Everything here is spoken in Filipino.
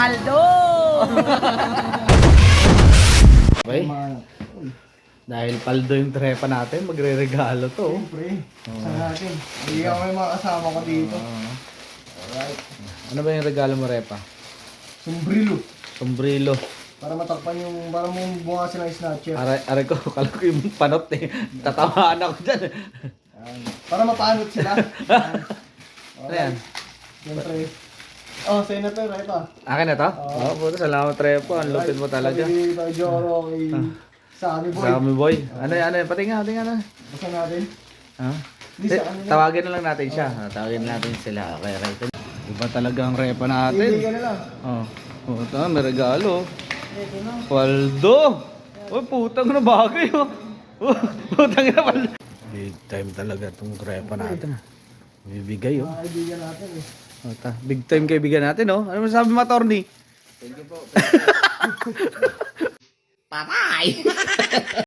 Aldo! Okay? Dahil paldo yung trepa natin, magre-regalo to. Siyempre, sa natin. Hindi ako yung mga kasama ko dito. Alright. Ano ba yung regalo mo, Repa? Sombrero. Sombrilo. Para matakpan yung, para mong bunga silang snatcher. Aray ko, kala ko yung panot eh. Tatamaan ako dyan. Yan. Para mapanot sila. Yan. Ano yan? Siyempre. Oh, Senator, ito. Akin na to? Oo, puto. Salamat, Repa. Ang lupit mo talaga. Sabi kay Joro, kay Sammy Boy. Sammy Boy. Ano yan? Pati nga. Basta natin. Ha? Hindi sa ano. Tawagin na lang natin siya. Tawagin na natin sila. Okay, right. Iba talaga ang Repa natin. Hindi ka na lang. Oh. Puto, may regalo. Ito na. Waldo! Uy, putang na bagay oh. Putang na pala. Big time talaga itong Repa natin. Bibigay oh. Mga kaibigan natin eh. Big time kaibigan natin oh. Ano masabi mo, Torny? Patay!